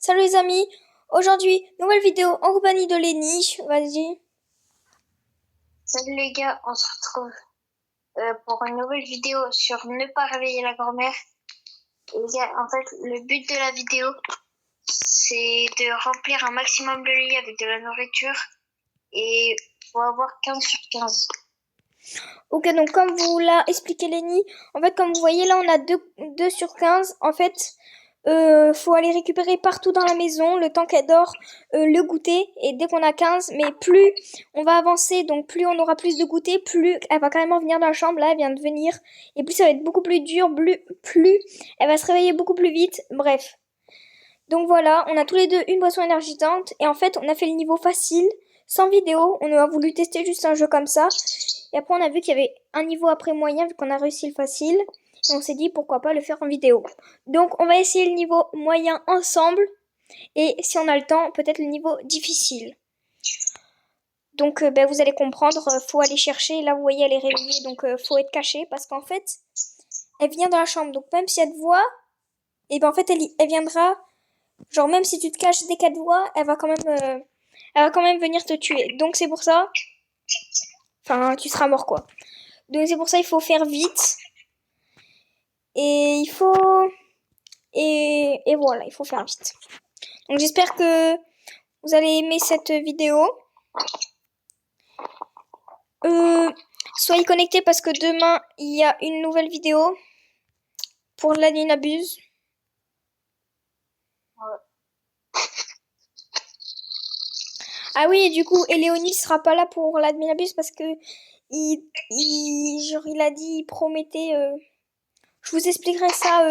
Salut les amis, aujourd'hui, nouvelle vidéo en compagnie de Lenny, vas-y. Salut les gars, on se retrouve pour une nouvelle vidéo sur ne pas réveiller la grand-mère. Et les gars, en fait, le but de la vidéo, c'est de remplir un maximum de lits avec de la nourriture et faut avoir 15 sur 15. Ok, donc comme vous l'a expliqué Lenny, en fait comme vous voyez là on a 2 sur 15, en fait faut aller récupérer partout dans la maison le temps qu'elle dort le goûter, et dès qu'on a 15, mais plus on va avancer, donc plus on aura plus de goûter, plus elle va carrément venir dans la chambre, là elle vient de venir, et plus ça va être beaucoup plus dur, plus elle va se réveiller beaucoup plus vite, bref. Donc voilà, on a tous les deux une boisson énergisante, et en fait on a fait le niveau facile, sans vidéo, on a voulu tester juste un jeu comme ça, et après on a vu qu'il y avait un niveau après moyen vu qu'on a réussi le facile, et on s'est dit pourquoi pas le faire en vidéo. Donc on va essayer le niveau moyen ensemble, et si on a le temps, peut-être le niveau difficile. Donc vous allez comprendre, faut aller chercher, là vous voyez elle est réveillée, donc faut être caché, parce qu'en fait, elle vient dans la chambre, donc même si elle te voit, et ben en fait elle viendra. Genre même si tu te caches dès qu'elle te voit, elle va quand même venir te tuer. Donc c'est pour ça, enfin tu seras mort quoi. Donc c'est pour ça il faut faire vite, et et voilà, il faut faire vite. Donc j'espère que vous allez aimer cette vidéo. Soyez connectés parce que demain il y a une nouvelle vidéo pour l'Adminabuse. Ah oui, et du coup, Léonie sera pas là pour l'Adminabuse parce que il a dit, il promettait. Je vous expliquerai ça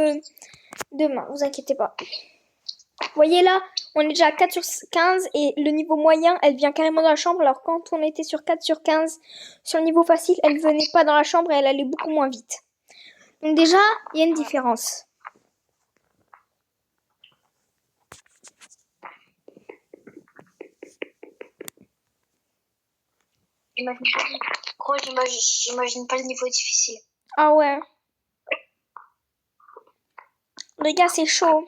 demain, vous inquiétez pas. Vous voyez là, on est déjà à 4 sur 15 et le niveau moyen, elle vient carrément dans la chambre. Alors quand on était sur 4 sur 15, sur le niveau facile, elle venait pas dans la chambre et elle allait beaucoup moins vite. Donc déjà, il y a une différence. J'imagine pas le niveau difficile. Ah ouais. Les gars, c'est chaud.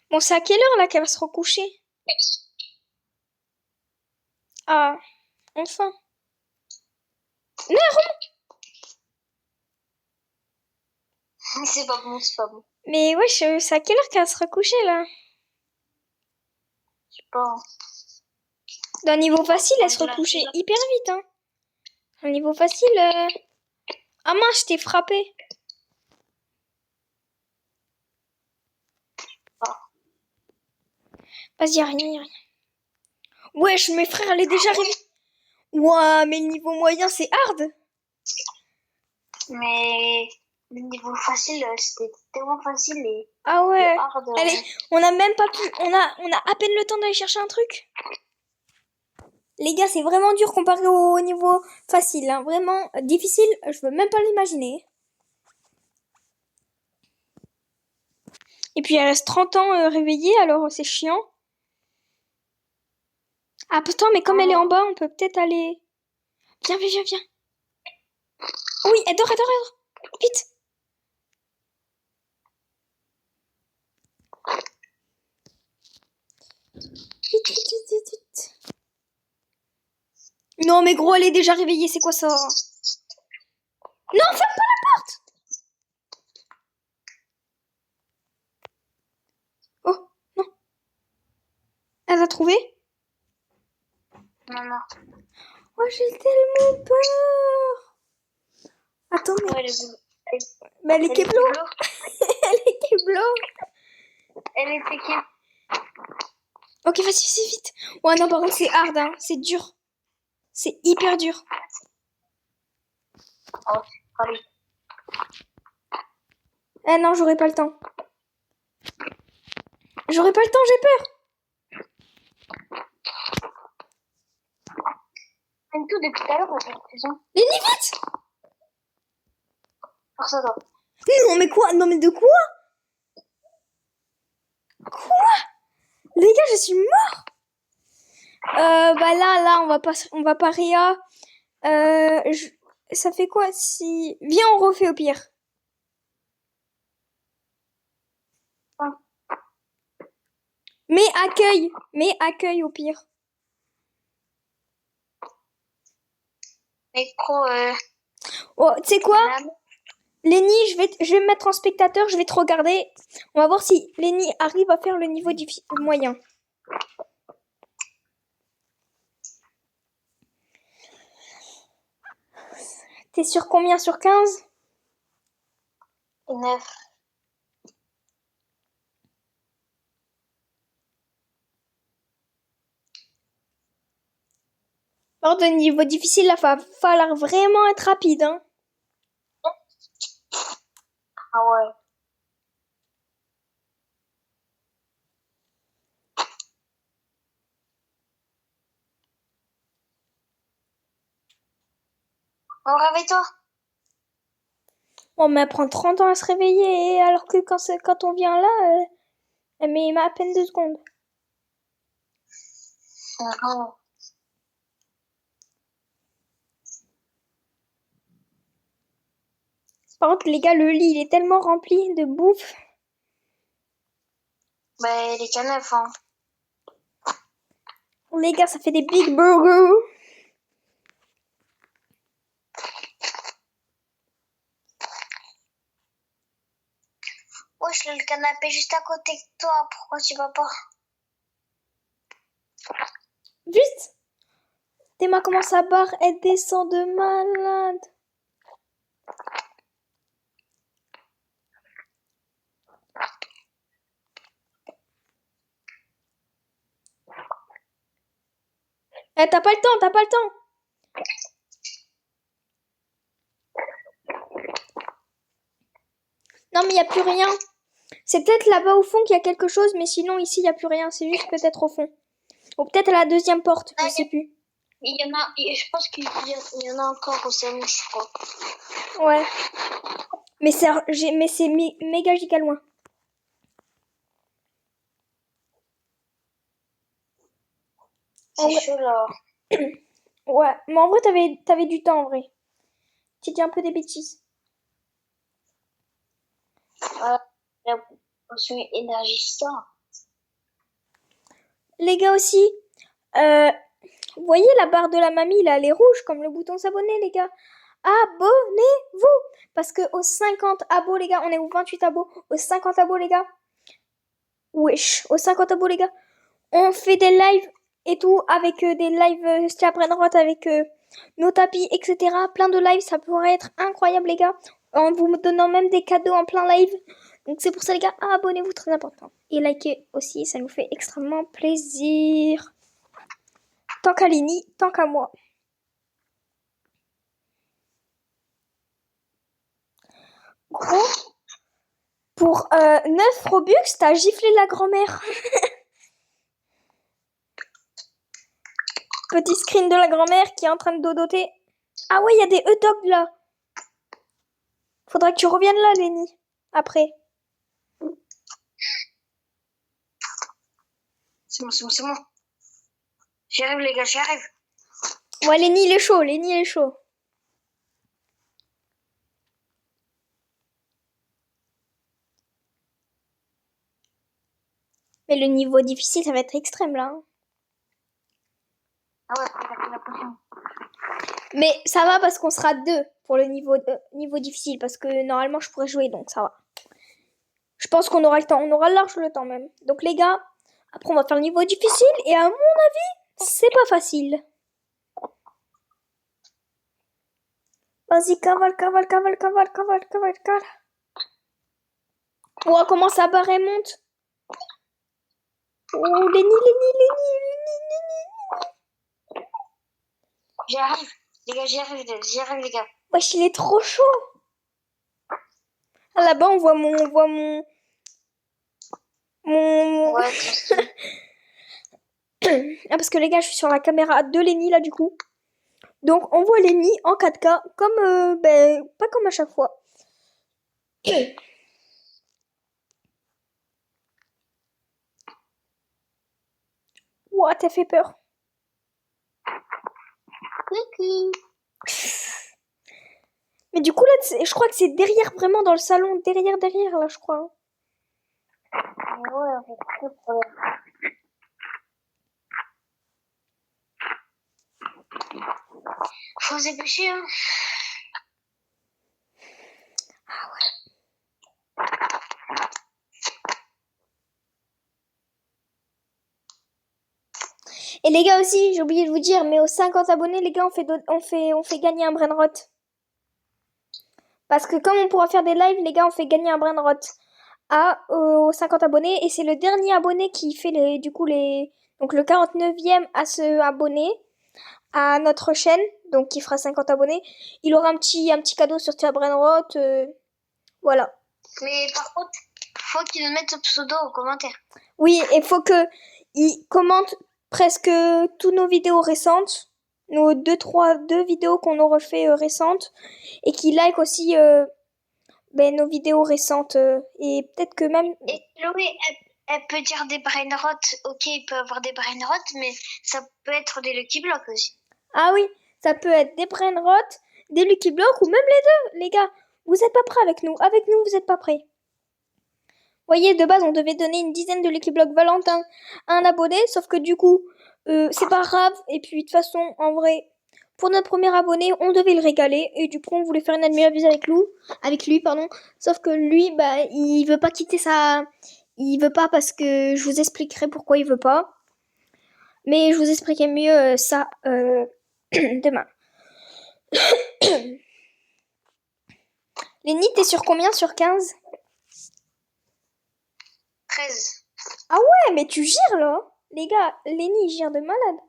Bon, c'est à quelle heure là qu'elle va se recoucher? Ah, enfin. Non, C'est pas bon, c'est pas bon. mais wesh, c'est à quelle heure qu'elle va se recoucher là? Je sais pas. D'un niveau facile, elle se recouchait hyper vite, hein. Un niveau facile. Ah mince, je t'ai frappé. Vas-y, y'a rien, y'a rien. Wesh, mes frères, elle est déjà arrivée. Ouah, mais le niveau moyen, c'est hard. Mais le niveau facile, c'était tellement facile et Ah ouais. hard. Allez, on a même pas pu. On a à peine le temps d'aller chercher un truc. Les gars, c'est vraiment dur comparé au niveau facile, hein. Vraiment difficile, je veux même pas l'imaginer. Et puis elle reste 30 ans réveillée, alors c'est chiant. Ah putain, mais comme elle est en bas, on peut peut-être aller... Viens, viens, viens, viens. Oui, elle dort, elle dort, elle dort. Vite. Vite, vite, vite, vite, vite. Non, mais gros, elle est déjà réveillée, c'est quoi ça? Non, ferme pas la porte. Oh, non. Elle a trouvé? Non, non. Oh, j'ai tellement peur. Attends, mais... Ouais, Mais elle est keblo. Elle est keblo. Elle était qui? Ok, vas-y, c'est vite. Ouais, non, par contre, c'est hard, hein. C'est dur. C'est hyper dur. Oh, allez. Eh non, j'aurai pas le temps. J'aurai pas le temps, j'ai peur. Même tout depuis tout à l'heure, on fait une saison. Lenny, vite. Pour ça, toi. Non, mais quoi? Non, mais de quoi? Quoi? Les gars, je suis mort. Bah là, on va pas réa. ça fait quoi si... Viens, on refait au pire. Mais accueille au pire. Micro, Oh, tu sais quoi? madame. Lenny, je vais me mettre en spectateur, je vais te regarder. On va voir si Lenny arrive à faire le niveau moyen. T'es sur combien sur 15? 9. Par contre, le niveau difficile, là, va falloir vraiment être rapide, hein. Ah ouais. Bon, réveille-toi. Bon, mais elle prend 30 ans à se réveiller, alors que quand on vient là, elle met à peine 2 secondes. Non. Par contre, les gars, le lit, il est tellement rempli de bouffe. Bah, il est qu'à 9, hein. Les gars, ça fait des big burgers. Wesh, le canapé juste à côté de toi. Pourquoi tu vas pas? Vite! Théma comment sa barre, elle descend de malade. Eh, t'as pas le temps, t'as pas le temps. Non, mais il n'y a plus rien. C'est peut-être là-bas au fond qu'il y a quelque chose, mais sinon ici, il n'y a plus rien. C'est juste peut-être au fond. Ou peut-être à la deuxième porte, je sais plus. Il y en a, je pense qu'il y en a encore au salon, je crois. Ouais. Mais c'est méga giga loin. C'est chaud là. Ouais, mais en vrai, t'avais du temps en vrai. Tu dis un peu des bêtises. La potion énergisant. Les gars aussi, euh, vous voyez la barre de la mamie, là, elle est rouge comme le bouton s'abonner, les gars. Abonnez-vous! Parce que aux 50 abos, les gars, on est aux 28 abos. Aux 50 abos, les gars. Wesh, aux 50 abos, les gars. On fait des lives et tout, avec des lives Step Brainrot, avec nos tapis, etc. Plein de lives, ça pourrait être incroyable, les gars. En vous donnant même des cadeaux en plein live. Donc c'est pour ça, les gars, abonnez-vous, très important. Et likez aussi, ça nous fait extrêmement plaisir. Tant qu'à Lini, tant qu'à moi. Gros, pour 9 Robux, t'as giflé la grand-mère. Petit screen de la grand-mère qui est en train de dodoter. Ah ouais, il y a des hot-dogs là. Faudrait que tu reviennes là, Lenny. Après. C'est bon, c'est bon, c'est bon. J'y arrive, les gars, j'y arrive. Ouais, Lenny, il est chaud, Lenny, il est chaud. Mais le niveau difficile, ça va être extrême là, hein. Ah ouais, faut la potion. Mais ça va parce qu'on sera deux pour le niveau difficile. Parce que normalement, je pourrais jouer, donc ça va. Je pense qu'on aura le temps. On aura large le temps même. Donc les gars, après on va faire le niveau difficile. Et à mon avis, c'est pas facile. Vas-y, cavale, cavale, cavale, cavale, cavale, cavale, cavale. Oh, comment sa barre elle monte. Oh, Lenny, Lenny, Lenny, Lenny, Lenny. J'y arrive. Les gars, j'y arrive, les gars. Wesh, il est trop chaud. Ah, là-bas, on voit mon... Ouais, Ah, parce que les gars, je suis sur la caméra de Lenny là du coup. Donc on voit Lenny en 4K comme pas comme à chaque fois. Ouah, t'as fait peur. coucou. Mais du coup, là, je crois que c'est derrière, vraiment dans le salon. Derrière, là, je crois. Ouais, on fait très problème. Faut se dépêcher, hein. Et les gars aussi, j'ai oublié de vous dire, mais aux 50 abonnés, les gars, on fait gagner un brainrot. Parce que comme on pourra faire des lives, les gars, on fait gagner un brainrot aux 50 abonnés. Et c'est le dernier abonné qui fait donc le 49e à se abonner à notre chaîne, donc qui fera 50 abonnés. Il aura un petit cadeau sur ta brainrot. Voilà. Mais par contre, faut qu'il mette ce pseudo en commentaire. Oui, et faut que il commente presque toutes nos vidéos récentes, nos deux vidéos qu'on aura fait récentes, et qu'il like aussi nos vidéos récentes. Et peut-être que même... Et Chloé, elle peut dire des brainrots. Ok, il peut avoir des brainrots, mais ça peut être des Lucky Blocks aussi. Ah oui, ça peut être des brainrots, des Lucky Blocks, ou même les deux, les gars. Vous êtes pas prêts avec nous. Avec nous, vous êtes pas prêts. Voyez, de base, on devait donner une dizaine de Lucky Block Valentin à un abonné, sauf que du coup, c'est pas grave. Et puis, de toute façon, en vrai, pour notre premier abonné, on devait le régaler. Et du coup, on voulait faire une admirable avec lui, pardon. Sauf que lui, bah, il veut pas quitter sa... Il veut pas parce que je vous expliquerai pourquoi il veut pas. Mais je vous expliquerai mieux ça demain. Lenny, t'es sur combien sur 15? 13. Ah ouais, mais tu gires là. Les gars, Lenny, il gire de malade.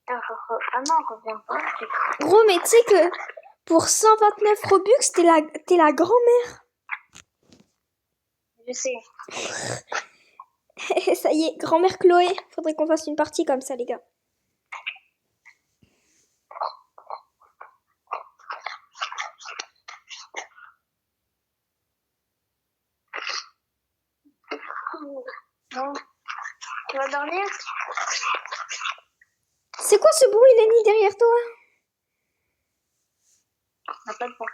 Ah non, on revient pas. Gros, mais tu sais que pour 129 Robux, t'es la grand-mère. Je sais. Ça y est, grand-mère Chloé. Faudrait qu'on fasse une partie comme ça, les gars. Bon. Tu vas dormir? C'est quoi ce bruit, Lenny, derrière toi? On n'a pas de temps.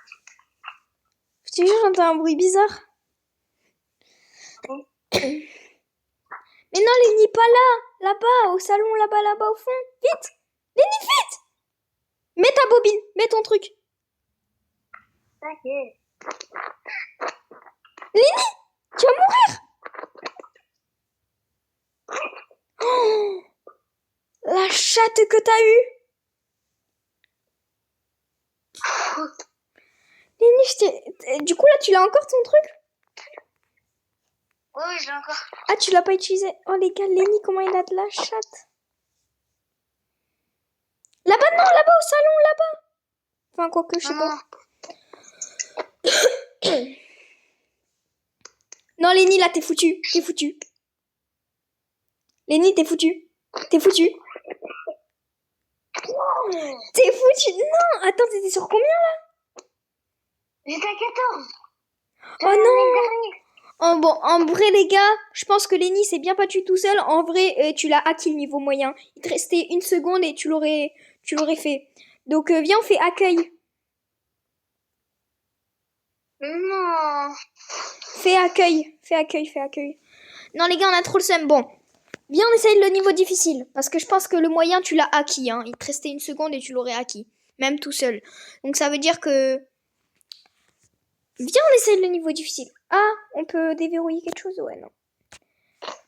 Je te jure, j'entends un bruit bizarre. Oui. Mais non, Lenny, pas là. Là-bas, au salon, là-bas, au fond. Vite. Lenny, vite. Mets ta bobine, mets ton truc. T'inquiète. Lenny, tu vas mourir. Oh, la chatte que t'as eue. Lenny, du coup, là, tu l'as encore ton truc? Oui, je l'ai encore. Ah, tu l'as pas utilisé. Oh, les gars, Lenny, comment il a de la chatte. Là-bas, non, là-bas, au salon, là-bas. Enfin, quoique, je sais pas. Non, Lenny, là, t'es foutu. T'es foutu. Lenny, t'es foutu. T'es foutu. T'es foutu. Non, attends, t'étais sur combien, là? J'étais à 14. Oh non. En vrai, les gars, je pense que Lenny s'est bien battu tout seul. En vrai, tu l'as acquis le niveau moyen. Il te restait une seconde et tu l'aurais fait. Donc, viens, on fait accueil. Non. Fais accueil. Non, les gars, on a trop le seum. Bon, viens, on essaye le niveau difficile. Parce que je pense que le moyen, tu l'as acquis. Hein. Il te restait une seconde et tu l'aurais acquis. Même tout seul. Donc, ça veut dire que... Viens, on essaye le niveau difficile. Ah, on peut déverrouiller quelque chose? Ouais, non.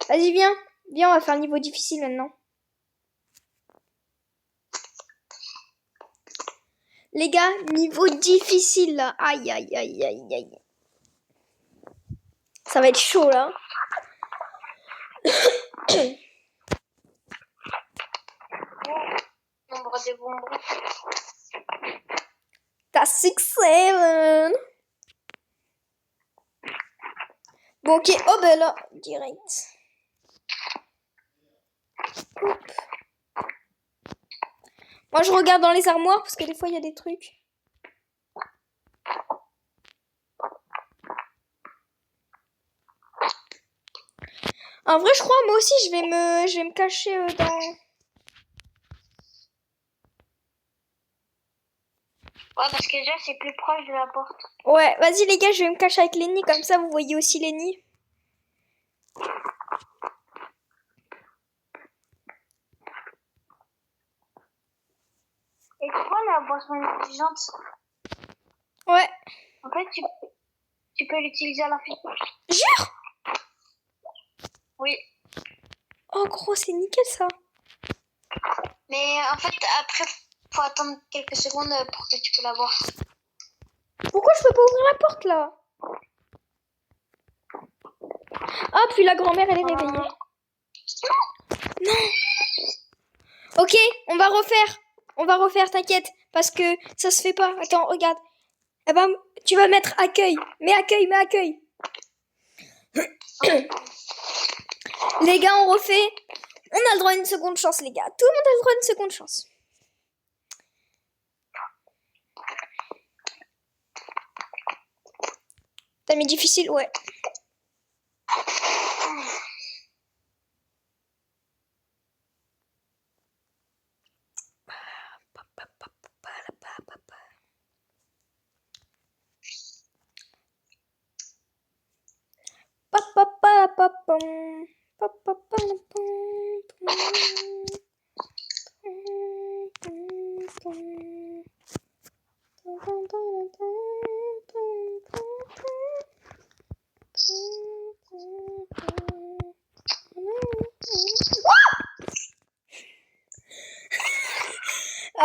Vas-y, viens. Viens, on va faire le niveau difficile maintenant. Les gars, niveau difficile là. Aïe, aïe, aïe, aïe, aïe. Ça va être chaud là. Nombre de bonbons. T'as 6-7. Bon, ok. Oh, ben là, direct. Hop. Moi, je regarde dans les armoires parce que des fois, il y a des trucs. En vrai, je crois, moi aussi, je vais me cacher dans... Ouais, parce que déjà, c'est plus proche de la porte. Ouais, vas-y les gars, je vais me cacher avec Lenny, comme ça vous voyez aussi Lenny. Et tu vois la boisson intelligente? Ouais. En fait, tu peux l'utiliser à l'infini. Jure? Oui. Oh gros, c'est nickel ça. Mais en fait, après, faut attendre quelques secondes pour que tu peux l'avoir. Pourquoi je peux pas ouvrir la porte là? Ah, puis la grand-mère elle est réveillée. Non. Ok, on va refaire. On va refaire, t'inquiète. Parce que ça se fait pas. Attends, regarde. Eh ben, tu vas mettre accueil. Mets accueil, mets accueil. Les gars, on refait. On a le droit à une seconde chance, les gars. Tout le monde a le droit à une seconde chance. T'as mis difficile, ouais.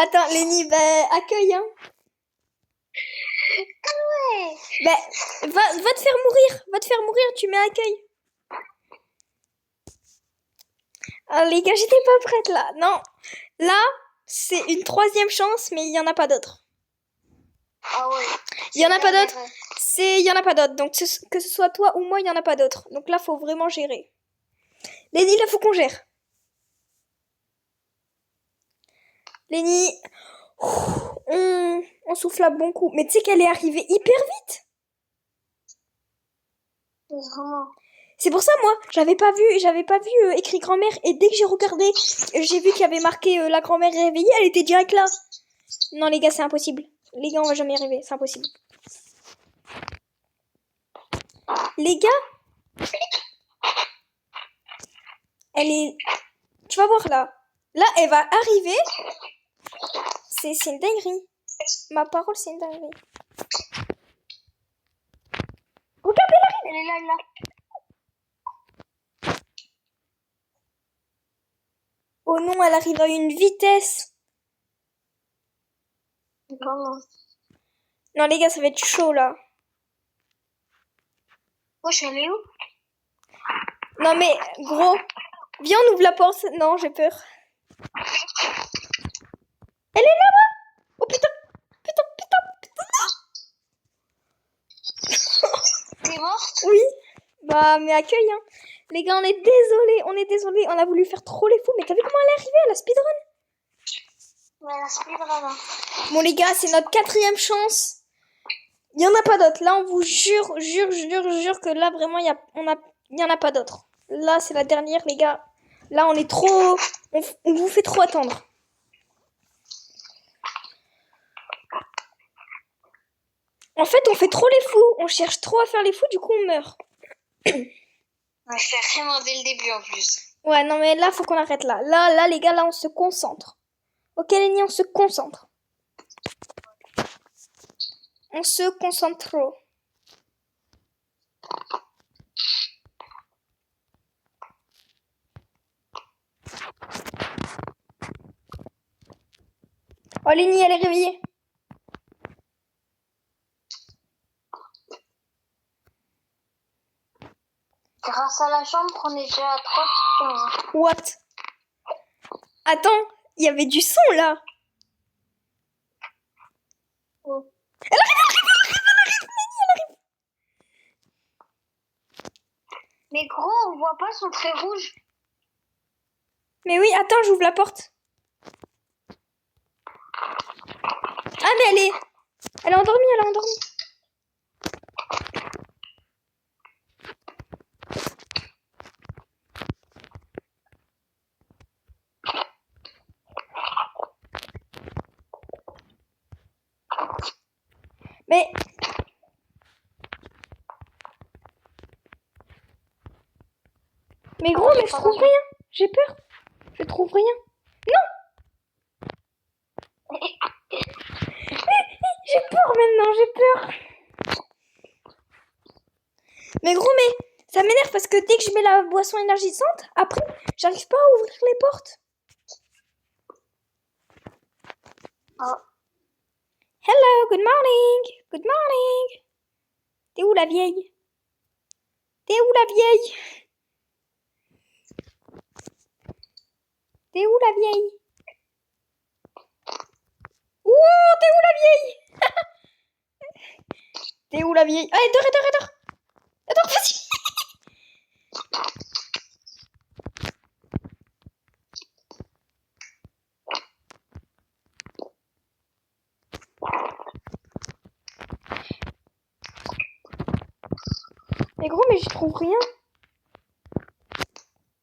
Attends, Lenny, bah, accueille, hein. Ouais. Bah, va te faire mourir. Va te faire mourir, tu mets accueil. Ah, les gars, j'étais pas prête, là. Non. Là, c'est une troisième chance, mais il y en a pas d'autre. Ah ouais. Il y en a pas d'autre. Il y en a pas d'autre. Donc, que ce soit toi ou moi, il y en a pas d'autre. Donc là, faut vraiment gérer. Lenny, là, faut qu'on gère. Lenny, on souffle à bon coup. Mais tu sais qu'elle est arrivée hyper vite. Vraiment. C'est pour ça, moi, j'avais pas vu écrit grand-mère. Et dès que j'ai regardé, j'ai vu qu'il y avait marqué la grand-mère réveillée. Elle était direct là. Non, les gars, c'est impossible. Les gars, on va jamais y arriver. C'est impossible. Les gars, elle est... Tu vas voir là. Là, elle va arriver. C'est une dinguerie. Ma parole, c'est une dinguerie. Regarde, elle arrive. Elle est là, elle est là. Oh non, elle arrive à une vitesse. Vraiment. Non, les gars, ça va être chaud là. Oh, je suis allée où? Non, mais gros, viens, on ouvre la porte. Non, j'ai peur. Elle est là-bas. Oh putain, putain, putain, putain. T'es morte? Oui. Bah, mais accueille, hein. Les gars, on est désolé. On a voulu faire trop les fous, mais t'as vu comment elle est arrivée, elle a speedrun? Ouais, la speedrun. Bon, les gars, c'est notre quatrième chance. Il y en a pas d'autres. Là, on vous jure que là, vraiment, il y en a pas d'autres. Là, c'est la dernière, les gars. Là, on est trop... On vous fait trop attendre. En fait, on fait trop les fous. On cherche trop à faire les fous, du coup, on meurt. Ouais, c'est vraiment dès le début, en plus. Ouais, non, mais là, faut qu'on arrête là. Là, les gars, là, on se concentre. Ok, Lenny, on se concentre. On se concentre trop. Oh, Lenny, elle est réveillée. Grâce à la chambre, on est déjà à 3 secondes. What? Attends, il y avait du son, là. Oh. Elle arrive, Lenny, elle arrive. Mais gros, on voit pas son trait rouge. Mais oui, attends, j'ouvre la porte. Ah, mais elle est endormie, elle est endormie. Mais... Mais gros, mais je trouve rien. J'ai peur. Je trouve rien. Non. J'ai peur maintenant, j'ai peur. Mais gros, mais ça m'énerve parce que dès que je mets la boisson énergisante, après, j'arrive pas à ouvrir les portes. Oh. Hello, good morning. Good morning. T'es où la vieille? T'es où la vieille? T'es où la vieille? Ouh, t'es où la vieille? T'es où la vieille? Allez, dors. Attends, vas-y. Mais gros, mais je trouve rien.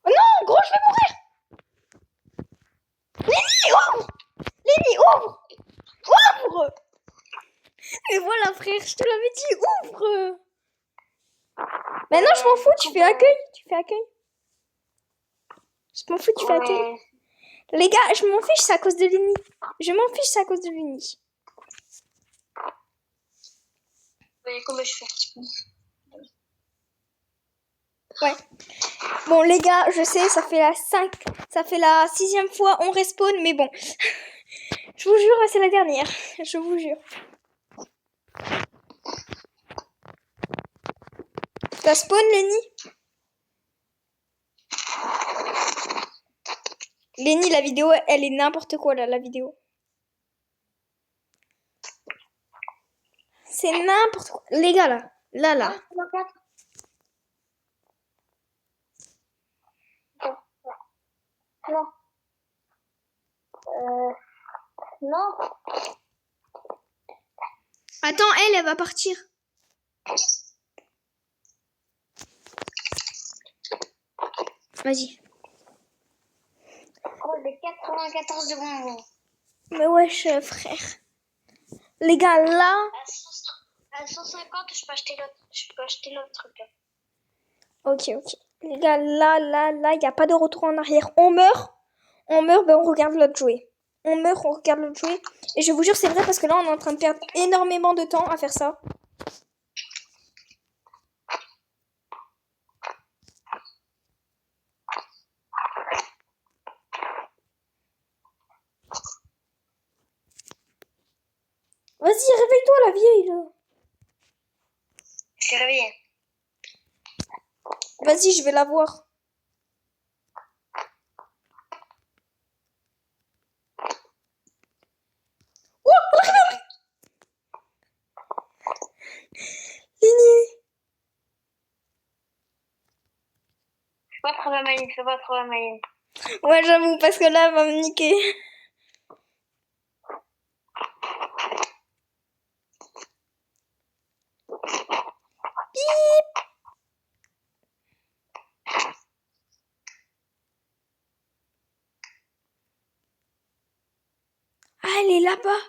Oh non, gros, je vais mourir. Lenny, ouvre. Lenny, ouvre. Ouvre. Mais voilà, frère, je te l'avais dit, ouvre. Maintenant, je m'en fous, tu fais accueil. Je m'en fous, tu fais accueil. Les gars, je m'en fiche, c'est à cause de Lenny. Mais comment je fais? Ouais. Bon, les gars, je sais, ça fait la 6e fois, on respawn, mais bon. Je vous jure, c'est la dernière. Je vous jure. T'as spawn, Lenny? Lenny, la vidéo, elle est n'importe quoi, là, la vidéo. C'est n'importe quoi. Les gars, là. Là. Non. Non. Attends, elle va partir. Vas-y. Oh, les 94 de bonbons. Mais wesh, frère. Les gars, là... À 150, je peux acheter l'autre truc. Là. Ok. Les gars, là, il n'y a pas de retour en arrière. On meurt, ben on regarde l'autre jouer. On regarde l'autre jouer. Et je vous jure, c'est vrai parce que là, on est en train de perdre énormément de temps à faire ça. Vas-y, réveille-toi, la vieille, là. Je suis réveillée. Vas-y, je vais la voir. Oh, elle arrive. Lenny. Fais pas trop la maline. Ouais, j'avoue, parce que là, elle va me niquer. Bip. Ah, elle est là-bas.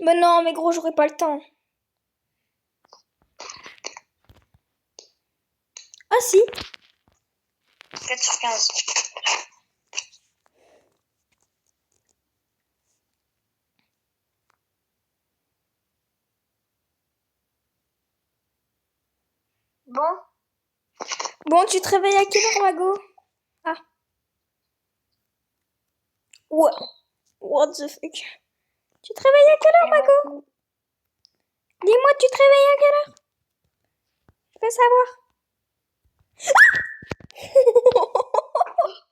Mais non, mais gros, j'aurai pas le temps. Ah si. 4 sur 15. Bon, tu te réveilles à quelle heure, Mago? Ah. Ouais. What the fuck? Tu te réveilles à quelle heure, Mago? Dis-moi, tu te réveilles à quelle heure? Je veux savoir.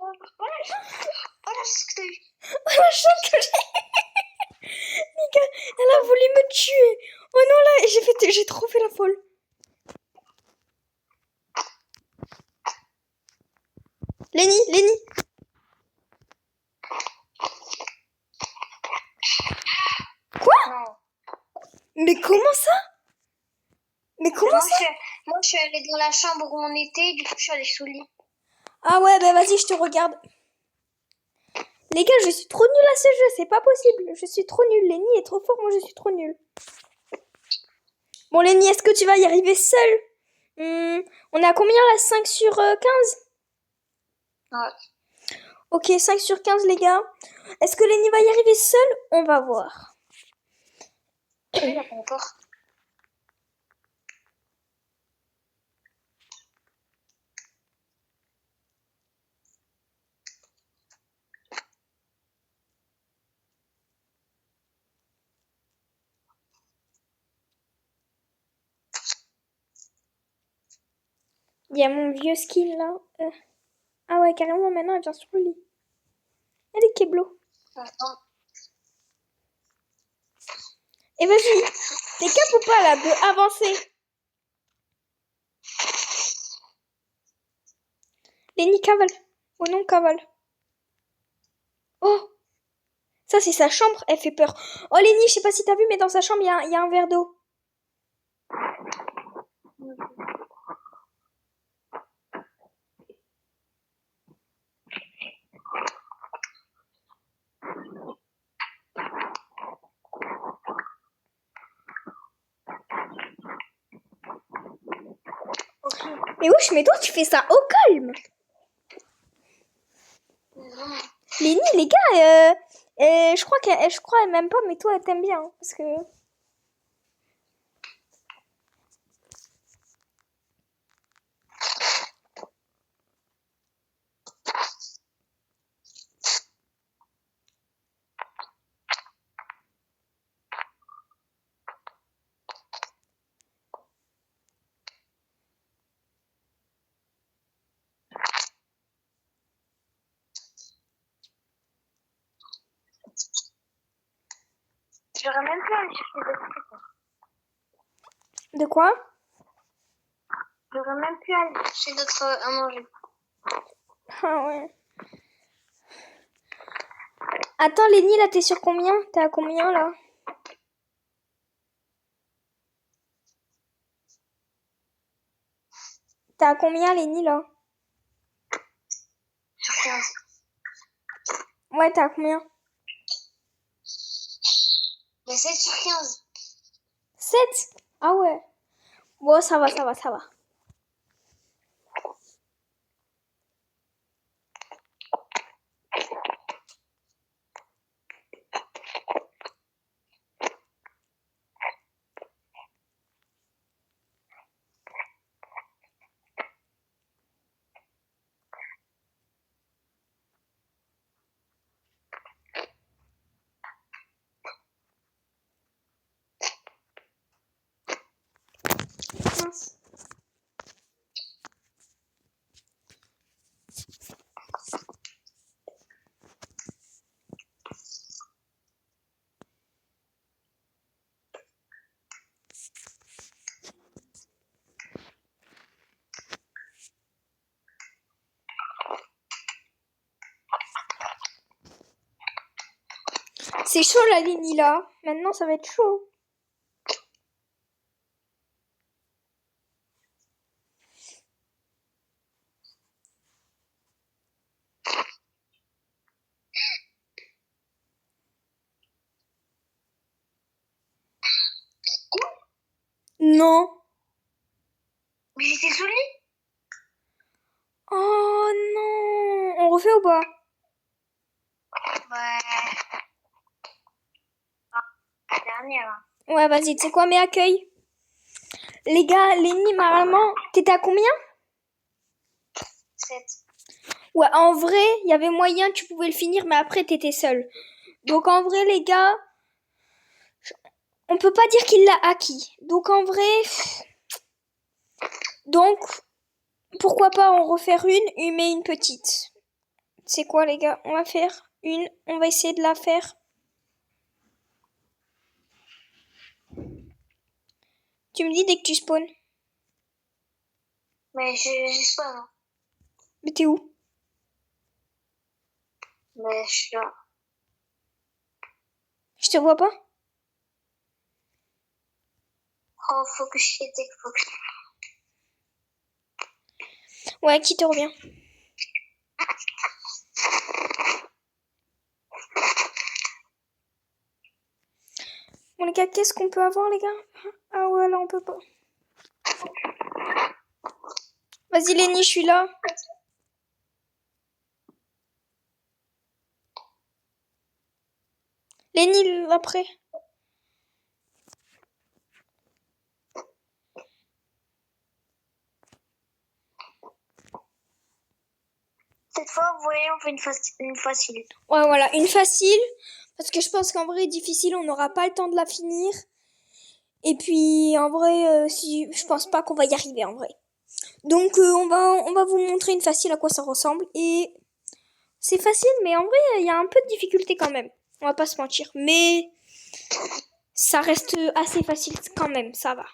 Oh la chance que t'as eu. Oh la chance que j'ai. Les gars, elle a voulu me tuer. Oh non, là, j'ai trop fait la folle. Lenny. Quoi? Non. Mais comment ça? Mais comment ça? Moi, je suis allée dans la chambre où on était, du coup, je suis allée sous le lit. Ah ouais, bah vas-y, je te regarde. Les gars, je suis trop nulle à ce jeu, c'est pas possible. Je suis trop nulle. Lenny est trop fort, moi je suis trop nulle. Bon, Lenny, est-ce que tu vas y arriver seul? On est à combien là? 5 sur 15? Ouais. Ok, 5 sur 15 les gars. Est-ce que Lenny va y arriver seul? On va voir. Il a pas encore. Il y a mon vieux skin là. Ah ouais, carrément, maintenant elle vient sur le lit. Elle est Keblo. Attends. Et vas-y, t'es cap ou pas là de avancer? Lenny cavale. Oh non, cavale. Oh, ça c'est sa chambre, elle fait peur. Oh Lenny, je sais pas si t'as vu, mais dans sa chambre, il y a un verre d'eau. Mais wesh, mais toi tu fais ça au calme. Lenny, les gars, je crois elle m'aime pas, mais toi elle t'aime bien, hein, parce que... J'aurais même pu aller chercher d'autres trucs. De quoi? J'aurais même pu aller chercher d'autres à manger. Ah ouais. Attends, Lenny, là, t'es sur combien? T'es à combien, là? T'es à combien, Lenny, là? Sur 15. Ouais, t'es à combien? Mais 7 sur 15. 7? Ah ouais. Bon, ça va, ça va, ça va. Mince. C'est chaud, la Lenny, là. Maintenant, ça va être chaud. Non. Mais j'étais sous le lit. Oh non. On refait ou pas? Ouais. Ah, la dernière. Ouais, vas-y, tu sais quoi, mais accueille. Les gars, Lenny, normalement, t'étais à combien? 7. Ouais, en vrai, il y avait moyen, tu pouvais le finir, mais après, t'étais seul. Donc, en vrai, les gars, on peut pas dire qu'il l'a acquis. Donc, en vrai, donc, pourquoi pas en refaire une, mais une petite. C'est quoi, les gars? On va faire une, on va essayer de la faire. Tu me dis dès que tu spawns. Mais j'ai pas, non. Mais t'es où? Mais je suis là. Je te vois pas? Oh, faut que je t'aide, faut que Ouais, qui te revient. Bon les gars, qu'est-ce qu'on peut avoir les gars? Ah ouais, là on peut pas. Vas-y Lenny, je suis là. Lenny, après. Cette fois, vous voyez, on fait une facile. Ouais, voilà, une facile. Parce que je pense qu'en vrai, difficile, on n'aura pas le temps de la finir. Et puis, en vrai, si, je pense pas qu'on va y arriver, en vrai. Donc, on va vous montrer une facile à quoi ça ressemble. Et c'est facile, mais en vrai, il y a un peu de difficulté quand même. On va pas se mentir. Mais ça reste assez facile quand même, ça va.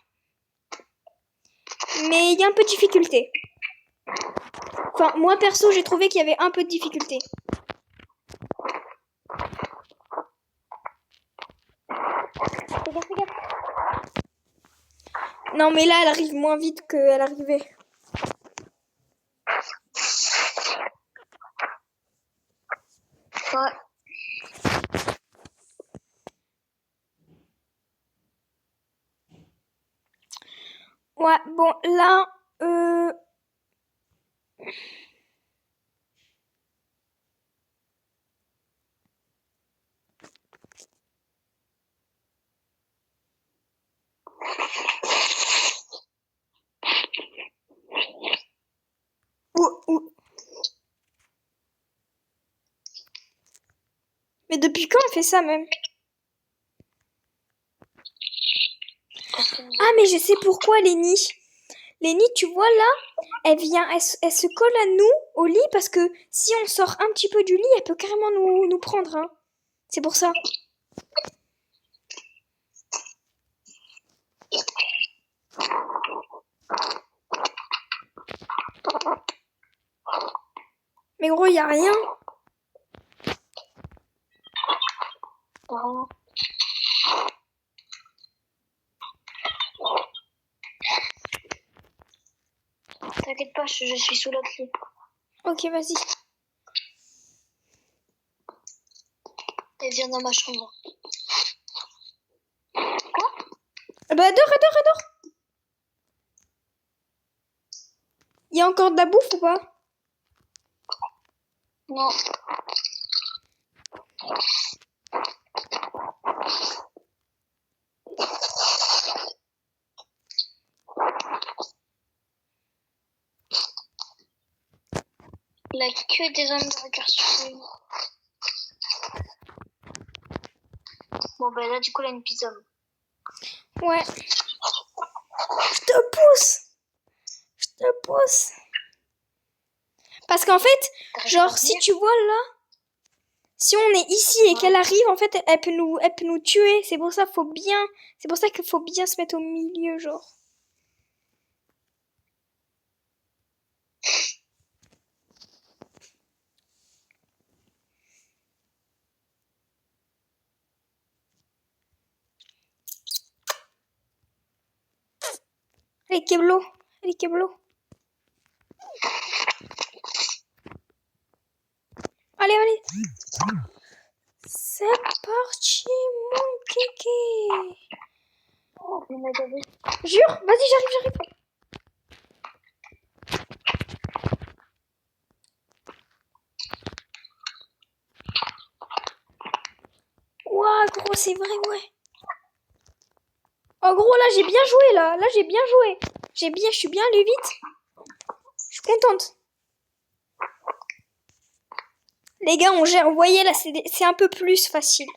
Mais il y a un peu de difficulté. Enfin, moi perso, j'ai trouvé qu'il y avait un peu de difficulté. Regarde. Non, mais là, elle arrive moins vite qu'elle arrivait. Ouais. Ouais, bon, là, Mais depuis quand on fait ça même? Ah, mais je sais pourquoi, Lénie. Lénie, tu vois là, elle se colle à nous au lit parce que si on sort un petit peu du lit, elle peut carrément nous prendre. Hein. C'est pour ça. Mais gros, y a rien. Oh. T'inquiète pas, je suis sous la clé. Ok, vas-y. Elle vient dans ma chambre. Bah, adore. Y a encore de la bouffe ou pas? Non. Il a que des hamburgers sur lui. Bon, ben là, du coup, elle a une pizza. Ouais. Je te pousse. Parce qu'en fait, genre, si tu vois là, si on est ici et qu'elle arrive, en fait, elle peut nous tuer. C'est pour ça qu'il faut bien se mettre au milieu, genre. Allez, Keblo. Allez. C'est parti, mon kéké. Oh, il m'a gavé. Jure, vas-y, j'arrive. Ouah, gros, c'est vrai, ouais. Oh, gros, là, j'ai bien joué, là. Je suis bien allé vite. Je suis contente. Les gars, on gère. Vous voyez, là, c'est un peu plus facile.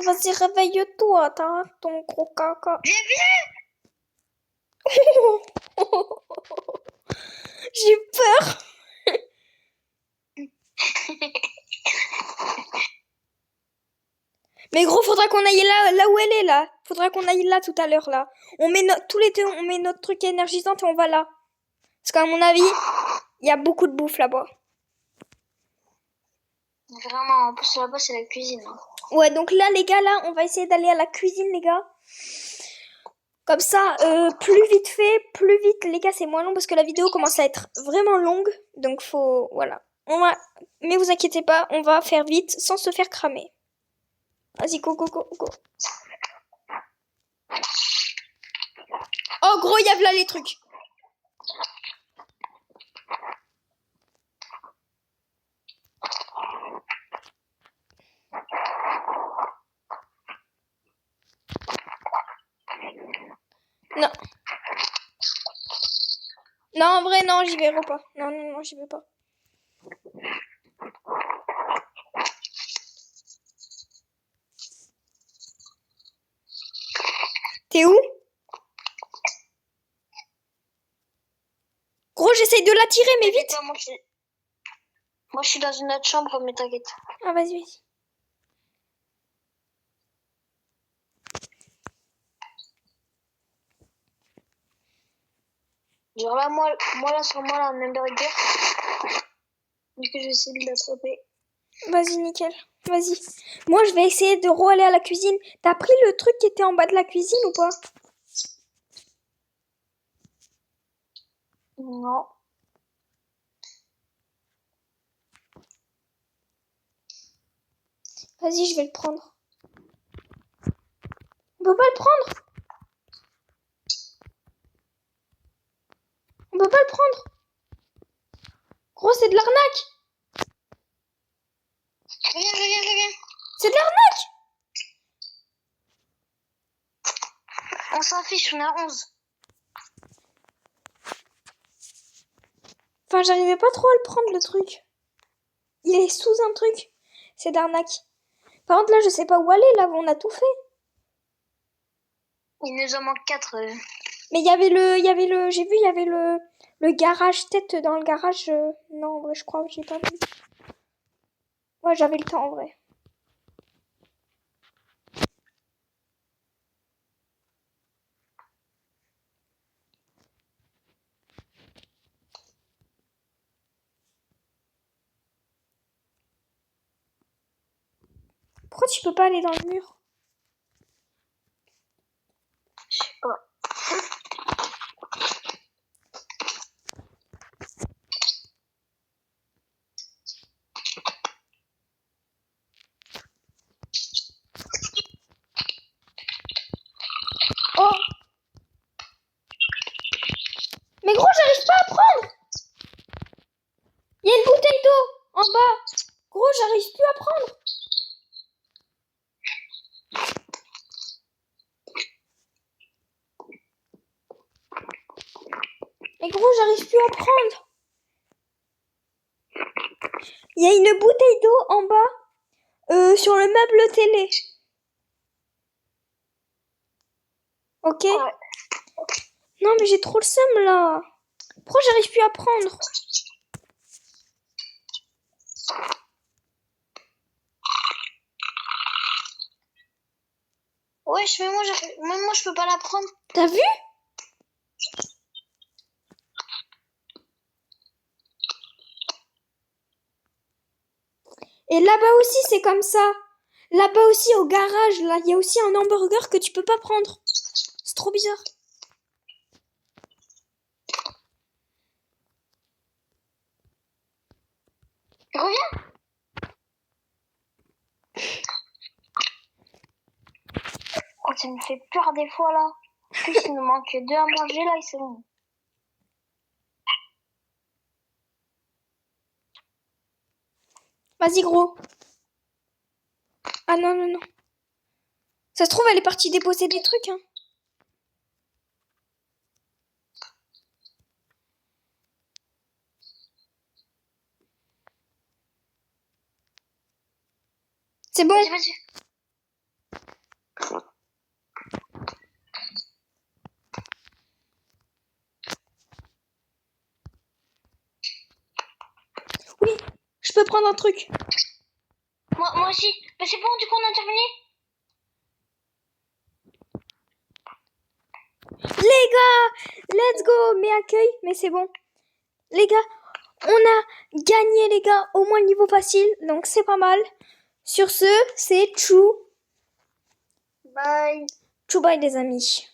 Vas-y, réveille-toi, t'as ton gros caca. J'ai peur. Mais gros, faudra qu'on aille là où elle est, là. Faudra qu'on aille là tout à l'heure, là. On met tous les deux, on met notre truc énergisant et on va là. Parce qu'à mon avis, il y a beaucoup de bouffe là-bas. Vraiment, en plus là-bas, c'est la cuisine. Hein. Ouais, donc là, les gars, là, on va essayer d'aller à la cuisine, les gars. Comme ça, plus vite fait, plus vite, les gars, c'est moins long parce que la vidéo commence à être vraiment longue. Donc, faut... Voilà. Mais vous inquiétez pas, on va faire vite sans se faire cramer. Vas-y, go, go, go, go. Oh, gros, il y a là les trucs. Non. Non, en vrai, non, j'y vais pas. Non, non, non, j'y vais pas. T'es où? Gros, j'essaye de l'attirer, mais vite. Moi, je suis dans une autre chambre, mais t'inquiète. Ah, vas-y, vas-y. Genre là, moi là, sur moi, là, un hamburger. Du coup, je vais essayer de l'attraper. Vas-y, nickel. Vas-y. Moi, je vais essayer de aller à la cuisine. T'as pris le truc qui était en bas de la cuisine ou pas? Non. Vas-y, je vais le prendre. On peut pas le prendre? On peut pas le prendre? Gros, c'est de l'arnaque. Reviens. C'est de l'arnaque. On s'en fiche, on a 11. Enfin, j'arrivais pas trop à le prendre, le truc. Il est sous un truc. C'est d'arnaque. Par contre, là, je sais pas où aller. Là, on a tout fait. Il nous en manque 4. Mais j'ai vu, il y avait le garage, tête dans le garage. Non, en vrai, je crois que j'ai pas vu. Ouais, j'avais le temps, en vrai. Pourquoi tu peux pas aller dans le mur? Je sais pas. Oh! Mais gros, j'arrive pas à prendre! Il y a une bouteille d'eau en bas! Gros, j'arrive plus à prendre! Mais gros, j'arrive plus à prendre! Il y a une bouteille d'eau en bas sur le meuble télé. Ok? Ouais. Non, mais j'ai trop le seum là! Pourquoi j'arrive plus à prendre? Wesh, mais moi, je peux pas la prendre. T'as vu? Et là-bas aussi, c'est comme ça. Là-bas aussi, au garage, là, il y a aussi un hamburger que tu peux pas prendre. C'est trop bizarre. Reviens. Oh, ça me fait peur des fois, là. En plus, il nous manque 2 à manger, là, et c'est bon. Vas-y, gros. Ah non, non, non. Ça se trouve, elle est partie déposer des trucs, hein. C'est bon. Vas-y. Oui, je peux prendre un truc. Moi aussi. Mais c'est bon, du coup, on a terminé. Les gars, let's go. Mais accueil, mais c'est bon. Les gars, on a gagné, les gars. Au moins le niveau facile, donc c'est pas mal. Sur ce, c'est tchou. Bye. Tchou bye, les amis.